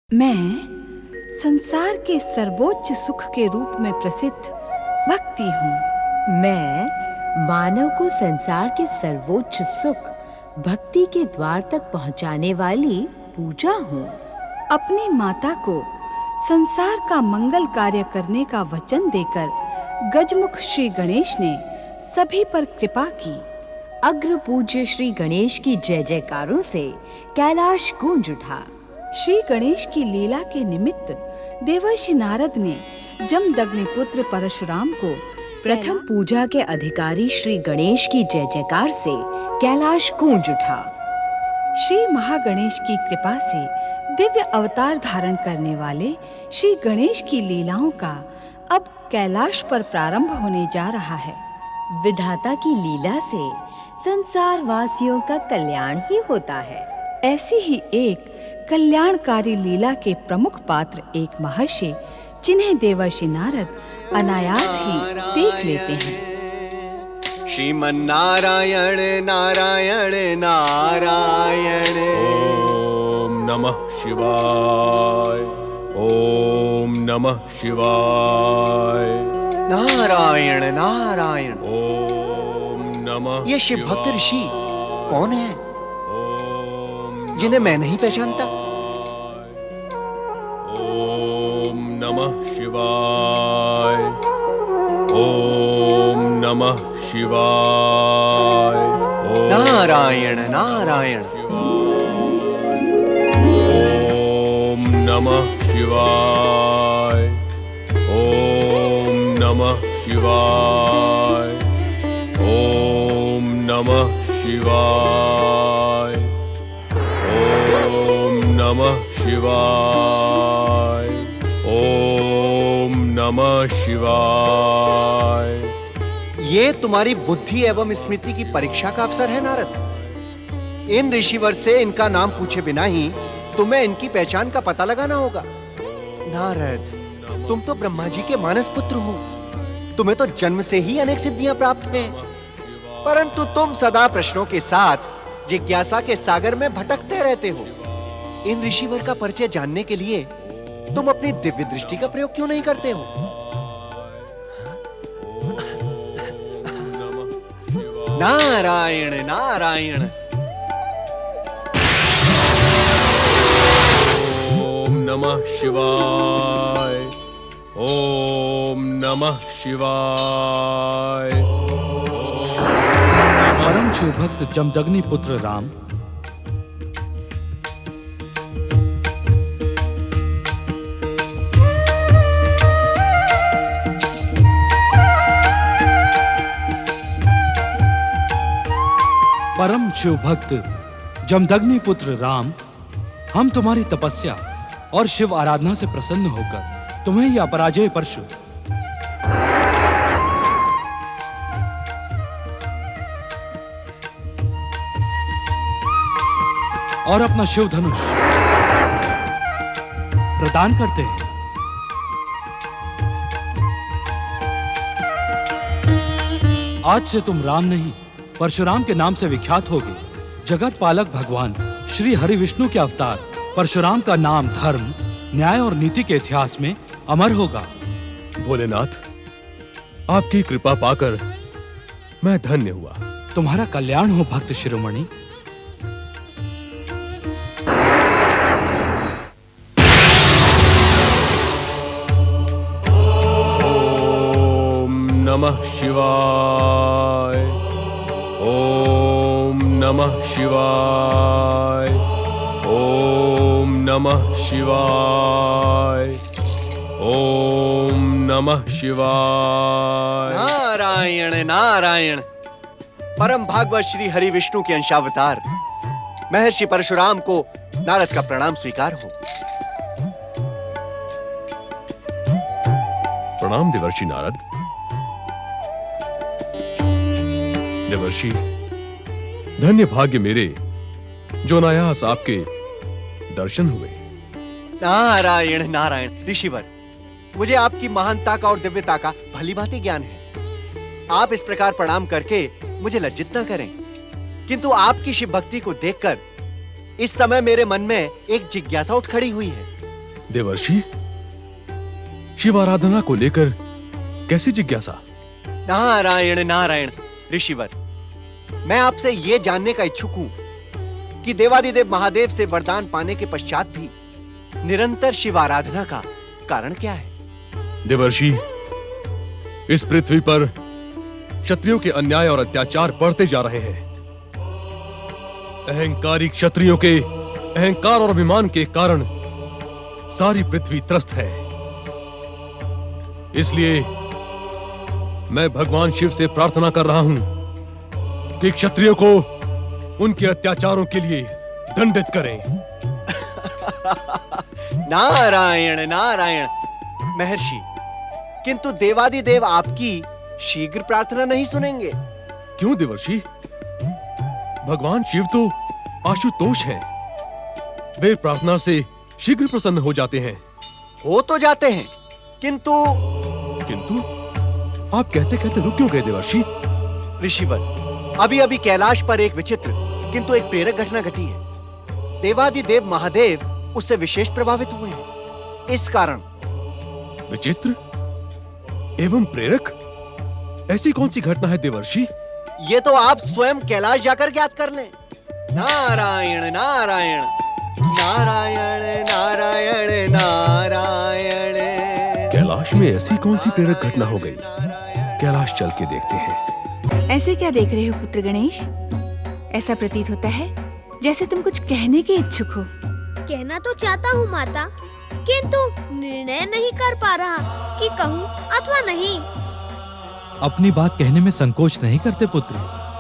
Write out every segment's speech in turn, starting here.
मैं संसार के सर्वोच्च सुख के रूप में प्रसिद्ध भक्ति हूँ। मैं मानव को संसार के सर्वोच्च सुख भक्ति के द्वार तक पहुँचाने वाली पूजा हूँ। अपनी माता को संसार का मंगल कार्य करने का वचन देकर गजमुख श्री गणेश ने सभी पर कृपा की। अग्र पूज्य श्री गणेश की जय जयकारों से कैलाश गूंज उठा। श्री गणेश की लीला के निमित्त देवर्षि नारद ने जमदग्नि पुत्र परशुराम को प्रथम पूजा के अधिकारी श्री गणेश की जय जयकार से कैलाश गूंज उठा। श्री महागणेश की कृपा से दिव्य अवतार धारण करने वाले श्री गणेश की लीलाओं का अब कैलाश पर प्रारंभ होने जा रहा है। विधाता की लीला से संसार वासियों का कल्याण ही होता है। ऐसी ही एक कल्याणकारी लीला के प्रमुख पात्र एक महर्षि, जिन्हें देवर्षि नारद अनायास ही देख लेते हैं। श्रीमन्नारायण नारायण नारायण। ओम नमः शिवाय। ओम नमः शिवाय। नारायण नारायण। ओम नमः। ये शिव भक्त ऋषि कौन है ओम जिन्हें मैं नहीं पहचानता? ओम नमः शिवाय। ओम नमः शिवाय। नारायण नारायण। ओम नमः शिवाय। ओम नमः शिवाय। ओम नमः शिवाय। ओम नमः शिवाय। ओम नमः शिवाय। ये तुम्हारी बुद्धि एवं स्मृति की परीक्षा का अवसर है नारद। इन ऋषिवर से इनका नाम पूछे बिना ही तुम्हें इनकी पहचान का पता लगाना होगा। नारद, तुम तो ब्रह्मा जी के मानस पुत्र हो। तुम्हें तो जन्म से ही अनेक सिद्धियां प्राप्त हैं, परंतु तुम सदा प्रश्नों के साथ जिज्ञासा के सागर में भटकते रहते हो। इन ऋषिवर का परिचय जानने के लिए तुम अपनी दिव्य दृष्टि का प्रयोग क्यों नहीं करते हो? नारायण नारायण। ओम नमः शिवाय। ओम नमः शिवाय। परम शिव भक्त जमदग्नि पुत्र राम परम शिव भक्त जमदग्नि पुत्र राम, हम तुम्हारी तपस्या और शिव आराधना से प्रसन्न होकर तुम्हें यह अपराजेय परशु और अपना शिव धनुष प्रदान करते हैं। आज से तुम राम नहीं परशुराम के नाम से विख्यात होगे। जगत पालक भगवान श्री हरि विष्णु के अवतार परशुराम का नाम धर्म, न्याय और नीति के इतिहास में अमर होगा। भोलेनाथ, आपकी कृपा पाकर मैं धन्य हुआ। तुम्हारा कल्याण हो भक्त शिरोमणि। ओम नमः शिवाय। ओम नमः शिवाय। ओम नमः शिवाय। ओम नमः शिवाय। नारायण नारायण। परम भागवत श्री हरि विष्णु के अंशावतार महर्षि परशुराम को नारद का प्रणाम स्वीकार हो। प्रणाम देवर्षि नारद। देवर्षि, धन्य भाग्य मेरे जो अनायास आपके दर्शन हुए। नारायण नारायण। ऋषिवर, मुझे आपकी महानता का और दिव्यता का भली भांति ज्ञान है। आप इस प्रकार प्रणाम करके मुझे लज्जित न करें, किंतु आपकी शिव भक्ति को देखकर इस समय मेरे मन में एक जिज्ञासा उठ खड़ी हुई है। देवर्षि, शिव आराधना को लेकर कैसी जिज्ञासा? नारायण नारायण ऋषिवर, मैं आपसे ये जानने का इच्छुक हूं कि देवादिदेव महादेव से वरदान पाने के पश्चात भी निरंतर शिव आराधना का कारण क्या है? देवर्षि, इस पृथ्वी पर क्षत्रियों के अन्याय और अत्याचार बढ़ते जा रहे हैं। अहंकारी क्षत्रियों के अहंकार और अभिमान के कारण सारी पृथ्वी त्रस्त है। इसलिए मैं भगवान शिव से प्रार्थना कर रहा हूं कि क्षत्रियों को उनके अत्याचारों के लिए दंडित करें। नारायण नारायण महर्षि, किंतु देवादिदेव आपकी शीघ्र प्रार्थना नहीं सुनेंगे। क्यों देवर्षि? भगवान शिव तो आशुतोष हैं। वे प्रार्थना से शीघ्र प्रसन्न हो जाते हैं। हो तो जाते हैं, किंतु आप कहते कहते रुक क्यों गए देवर्षि? ऋषिवर, अभी अभी कैलाश पर एक विचित्र किंतु एक प्रेरक घटना घटी है। देवादिदेव महादेव उससे विशेष प्रभावित हुए हैं। इस कारण विचित्र एवं प्रेरक? ऐसी कौन सी घटना है देवर्षि? ये तो आप स्वयं कैलाश जाकर ज्ञात कर लें। नारायण नारायण नारायण नारायण नारायण। कैलाश में ऐसी कौन सी प्रेरक घटना हो गई? कैलाश चल के देखते हैं। ऐसे क्या देख रहे हो पुत्र गणेश? ऐसा प्रतीत होता है जैसे तुम कुछ कहने के इच्छुक हो। कहना तो चाहता हूँ माता, किंतु निर्णय नहीं कर पा रहा कि कहूँ अथवा नहीं। अपनी बात कहने में संकोच नहीं करते पुत्र।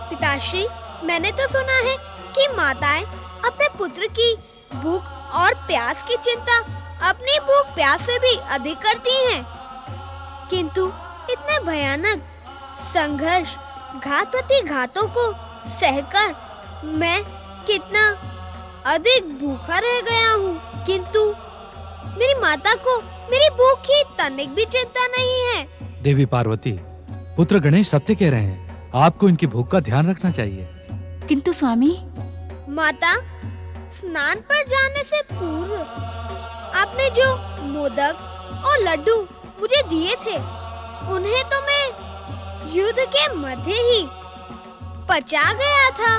पिताश्री, मैंने तो सुना है कि माताएं अपने पुत्र की भूख और प्यास की चिंता अपनी भूख प्यास से भी अधिक करती हैं। किंतु इतने भयानक संघर्ष, घात प्रति घातों को सहकर मैं कितना अधिक भूखा रह गया हूँ, किंतु मेरी माता को मेरी भूख की तनिक भी चिंता नहीं है। देवी पार्वती, पुत्र गणेश सत्य कह रहे हैं। आपको इनकी भूख का ध्यान रखना चाहिए। किंतु स्वामी, माता, स्नान पर जाने से पूर्व आपने जो मोदक और लड्डू मुझे दिए थे, उन्हें तो मैं युद्ध के मध्य ही पचा गया था।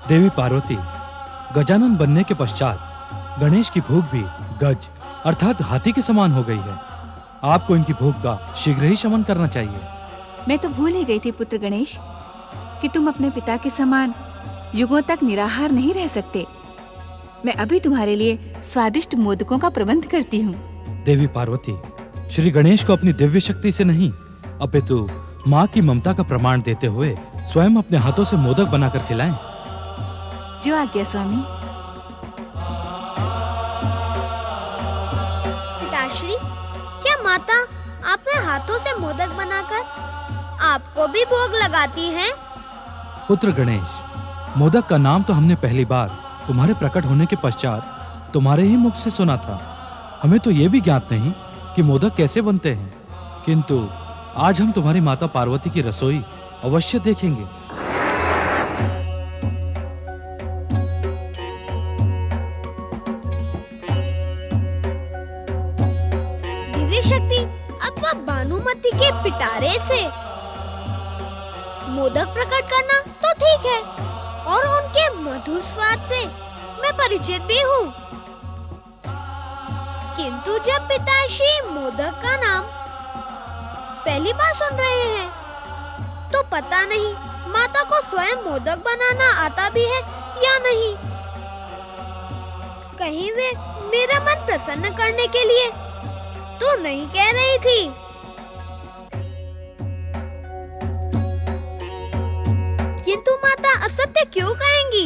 देवी पार्वती, गजानन बनने के पश्चात गणेश की भूख भी गज अर्थात हाथी के समान हो गई है। आपको इनकी भूख का शीघ्र ही शमन करना चाहिए। मैं तो भूल ही गई थी पुत्र गणेश कि तुम अपने पिता के समान युगों तक निराहार नहीं रह सकते। मैं अभी तुम्हारे लिए स्वादिष्ट मोदकों का प्रबंध करती हूँ। देवी पार्वती, श्री गणेश को अपनी दिव्य शक्ति से नहीं, अपितु माँ की ममता का प्रमाण देते हुए स्वयं अपने हाथों से मोदक बनाकर खिलाएं। जो आज्ञा स्वामी। पिताश्री, क्या माता अपने हाथों से मोदक बनाकर आपको भी भोग लगाती हैं? पुत्र गणेश, मोदक का नाम तो हमने पहली बार तुम्हारे प्रकट होने के पश्चात तुम्हारे ही मुख से सुना था। हमें तो ये भी ज्ञात नहीं कि मोदक कैसे बनते हैं, किंतु आज हम तुम्हारी माता पार्वती की रसोई अवश्य देखेंगे। दिव्य शक्ति अथवा भानुमति के पिटारे से मोदक प्रकट करना तो ठीक है, और उनके मधुर स्वाद से मैं परिचित भी हूँ, किंतु जब पिताश्री मोदक का नाम पहली बार सुन रहे हैं, तो पता नहीं माता को स्वयं मोदक बनाना आता भी है या नहीं। कहीं वे मेरा मन प्रसन्न करने के लिए तो नहीं कह रही थी। किंतु माता असत्य क्यों कहेंगी?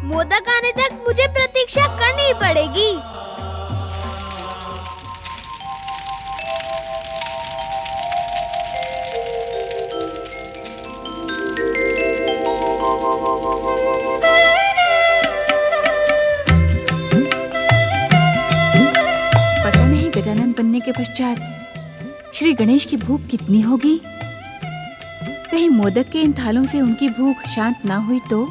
मोदक आने तक मुझे प्रतीक्षा करनी पड़ेगी। पता नहीं गजानन बनने के पश्चात श्री गणेश की भूख कितनी होगी। कहीं मोदक के इन थालों से उनकी भूख शांत ना हुई तो।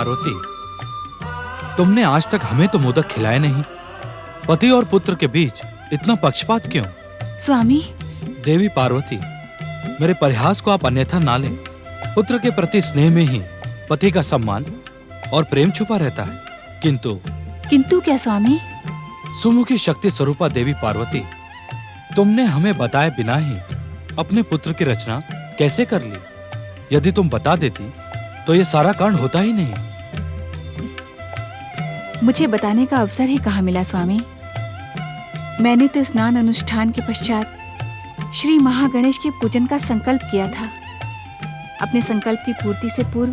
पार्वती, तुमने आज तक हमें तो मोदक खिलाए नहीं। पति और पुत्र के बीच इतना पक्षपात क्यों? स्वामी, देवी पार्वती, मेरे परिहास को आप अन्यथा ना लें। पुत्र के प्रति स्नेह में ही पति का सम्मान और प्रेम छुपा रहता है। किंतु क्या स्वामी? सुमुखी शक्ति स्वरूपा देवी पार्वती, तुमने हमें बताए बिना ही अपने पुत्र की रचना कैसे कर ली? यदि तुम बता देती तो ये सारा कांड होता ही नहीं। मुझे बताने का अवसर ही कहाँ मिला स्वामी। मैंने तो स्नान अनुष्ठान के पश्चात श्री महागणेश के पूजन का संकल्प किया था। अपने संकल्प की पूर्ति से पूर्व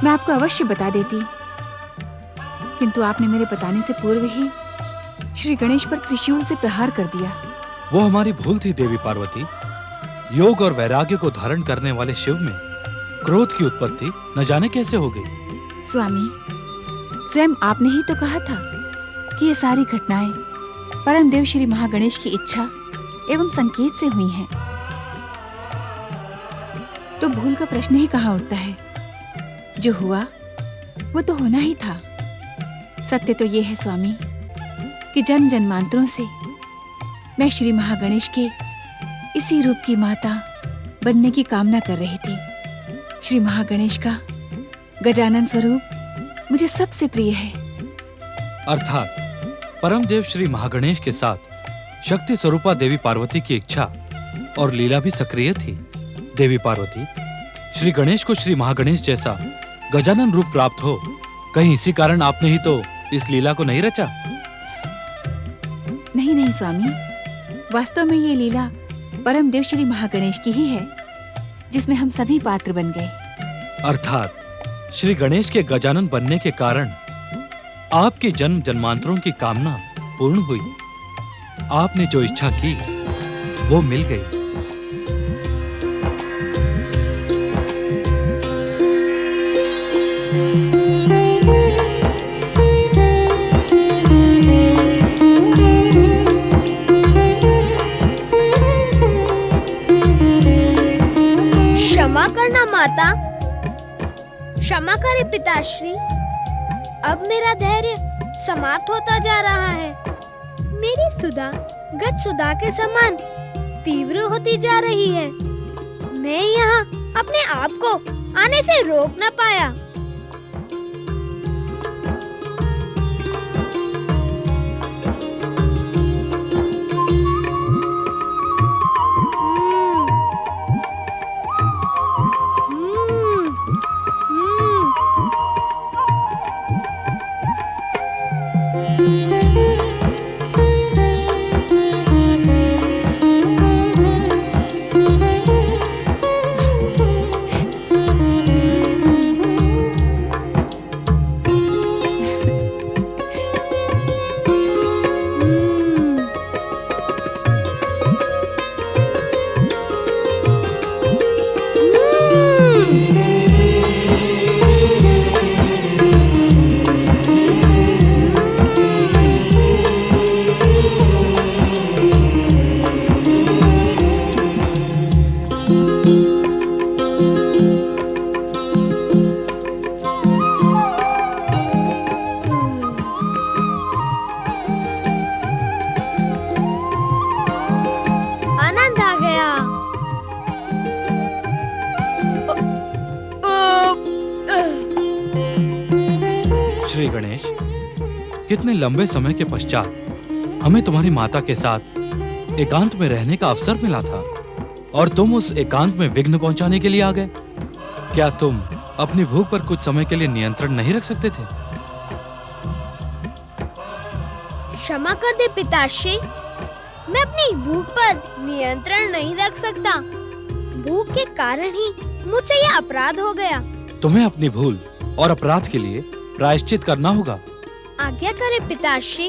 मैं आपको अवश्य बता देती, किंतु आपने मेरे बताने से पूर्व ही श्री गणेश पर त्रिशूल से प्रहार कर दिया। वो हमारी भूल थी देवी पार्वती। योग और वैराग्य को धारण करने वाले शिव में क्रोध की उत्पत्ति न जाने कैसे हो गई। स्वामी, स्वयं आपने ही तो कहा था कि ये सारी घटनाएं परम देव श्री महागणेश की इच्छा एवं संकेत से हुई हैं। तो भूल का प्रश्न ही कहाँ उठता है। जो हुआ वो तो होना ही था। सत्य तो ये है स्वामी कि जन्म जन्मांतरों से मैं श्री महागणेश के इसी रूप की माता बनने की कामना कर रही थी। श्री महागणेश का गजानन स्वरूप मुझे सबसे प्रिय है। अर्थात परम देव श्री महागणेश के साथ शक्ति स्वरूपा देवी पार्वती की इच्छा और लीला भी सक्रिय थी। देवी पार्वती, श्री गणेश को श्री महागणेश जैसा गजानन रूप प्राप्त हो, कहीं इसी कारण आपने ही तो इस लीला को नहीं रचा? नहीं स्वामी, वास्तव में ये लीला परम देव श्री महागणेश की ही है, जिसमें हम सभी पात्र बन गए। अर्थात श्री गणेश के गजानन बनने के कारण आपकी जन्म जन्मांतरों की कामना पूर्ण हुई। आपने जो इच्छा की वो मिल गई। क्षमा करना माता, क्षमा करे पिताश्री। अब मेरा धैर्य समाप्त होता जा रहा है। मेरी सुधा गत सुधा के समान तीव्र होती जा रही है। मैं यहाँ अपने आप को आने से रोक न पाया। श्री गणेश, कितने लंबे समय के पश्चात हमें तुम्हारी माता के साथ एकांत में रहने का अवसर मिला था और तुम उस एकांत में विघ्न पहुंचाने के लिए आ गए। क्या तुम अपनी भूख पर कुछ समय के लिए नियंत्रण नहीं रख सकते थे? क्षमा कर दे पिताश्री, मैं अपनी भूख पर नियंत्रण नहीं रख सकता। भूख के कारण ही मुझसे यह अपराध हो गया। तुम्हें अपनी भूल और अपराध के लिए प्रायश्चित करना होगा। आज्ञा करे पिताश्री,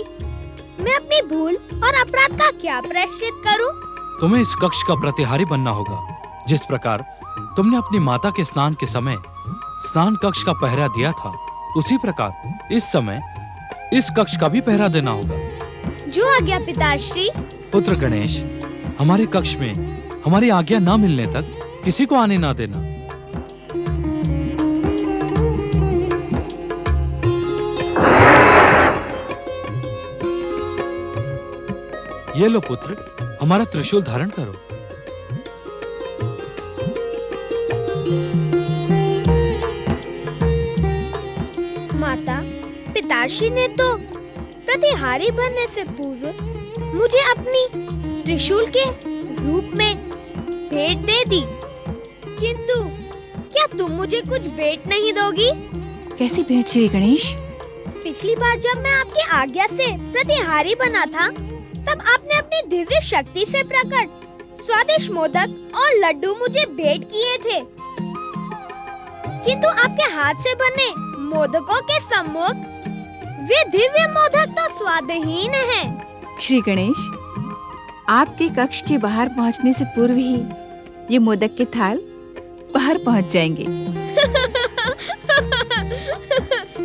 मैं अपनी भूल और अपराध का क्या प्रायश्चित करूं? तुम्हें इस कक्ष का प्रतिहारी बनना होगा। जिस प्रकार तुमने अपनी माता के स्नान के समय स्नान कक्ष का पहरा दिया था, उसी प्रकार इस समय इस कक्ष का भी पहरा देना होगा। जो आज्ञा पिताश्री। पुत्र गणेश, हमारे कक्ष में हमारी आज्ञा न मिलने तक किसी को आने ना देना। ये लो पुत्र, हमारा त्रिशूल धारण करो। माता, पिताश्री ने तो प्रतिहारी बनने से पूर्व मुझे अपनी त्रिशूल के रूप में भेंट दे दी, किंतु क्या तुम मुझे कुछ भेंट नहीं दोगी? कैसी भेंट श्री गणेश? पिछली बार जब मैं आपकी आज्ञा से प्रतिहारी बना था, तब आपने अपनी दिव्य शक्ति से प्रकट स्वादिष्ट मोदक और लड्डू मुझे भेंट किए थे, किंतु आपके हाथ से बने मोदकों के सम्मुख वे दिव्य मोदक तो स्वादहीन हैं। श्री गणेश, आपके कक्ष के बाहर पहुंचने से पूर्व ही ये मोदक के थाल बाहर पहुंच जाएंगे।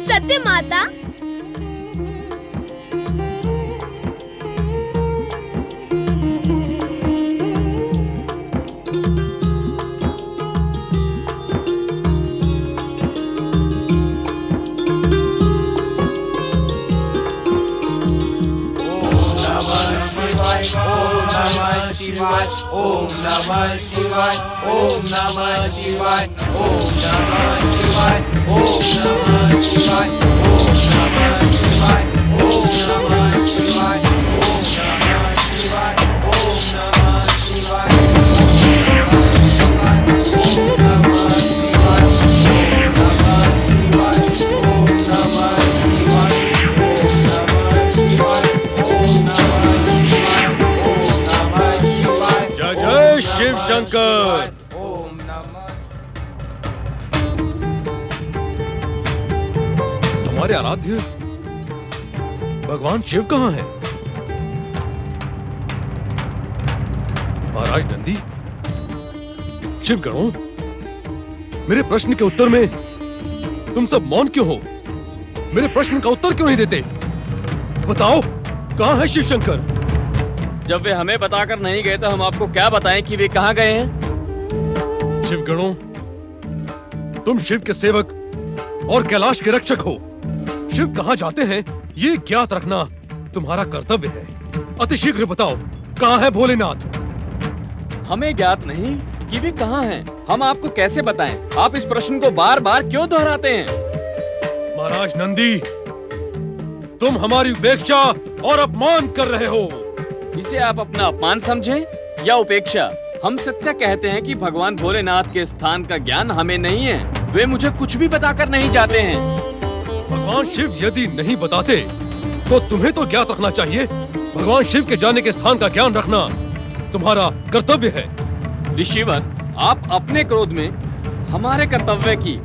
सत्य माता। ओम नमः शिवाय, ओम नमः शिवाय, ओम नमः शिवाय, ओम नमः शिवाय, ओम नमः शिवाय, ओम नमः शिवाय, ओम नमः शिवाय, ओम नमः शिवाय, शिव शंकर। हमारे आराध्य भगवान शिव कहाँ हैं? महाराज नंदी, शिव गणों, मेरे प्रश्न के उत्तर में तुम सब मौन क्यों हो? मेरे प्रश्न का उत्तर क्यों नहीं देते? बताओ, कहाँ है शिव शंकर? जब वे हमें बताकर नहीं गए तो हम आपको क्या बताएं कि वे कहाँ गए हैं? शिव गणों, तुम शिव के सेवक और कैलाश के रक्षक हो। शिव कहाँ जाते हैं ये ज्ञात रखना तुम्हारा कर्तव्य है। अतिशीघ्र बताओ, कहाँ है भोलेनाथ? हमें ज्ञात नहीं कि वे कहाँ हैं। हम आपको कैसे बताएं? आप इस प्रश्न को बार बार क्यों दोहराते हैं? महाराज नंदी, तुम हमारी उपेक्षा और अपमान कर रहे हो। इसे आप अपना अपमान समझें या उपेक्षा? हम सत्य कहते हैं कि भगवान भोलेनाथ के स्थान का ज्ञान हमें नहीं है। वे मुझे कुछ भी बताकर नहीं जाते हैं। भगवान शिव यदि नहीं बताते तो तुम्हें तो ज्ञात रखना चाहिए। भगवान शिव के जाने के स्थान का ज्ञान रखना तुम्हारा कर्तव्य है। ऋषिवर, आप अपने क्रोध में हमारे कर्तव्य की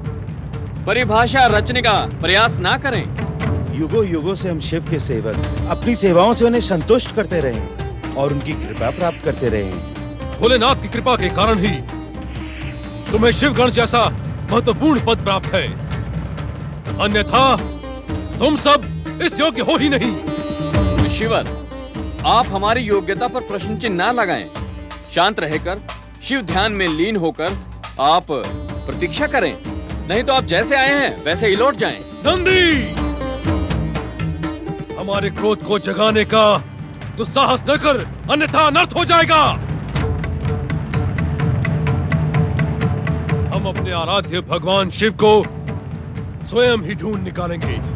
परिभाषा रचने का प्रयास ना करें। युगों युगों से हम शिव के सेवक अपनी सेवाओं से उन्हें संतुष्ट करते रहे और उनकी कृपा प्राप्त करते रहे। भोलेनाथ की कृपा के कारण ही तुम्हें शिवगण जैसा महत्वपूर्ण पद प्राप्त है, अन्यथा तुम सब इस योग्य हो ही नहीं। ऋषिवर, आप हमारी योग्यता पर प्रश्न चिन्ह ना लगाएं। शांत रहकर शिव ध्यान में लीन होकर आप प्रतीक्षा करें, नहीं तो आप जैसे आए हैं वैसे ही लौट जाएं। नंदी, हमारे क्रोध को जगाने का दुस्साहस न कर, अन्यथा अनर्थ हो जाएगा। हम अपने आराध्य भगवान शिव को स्वयं ही ढूंढ निकालेंगे।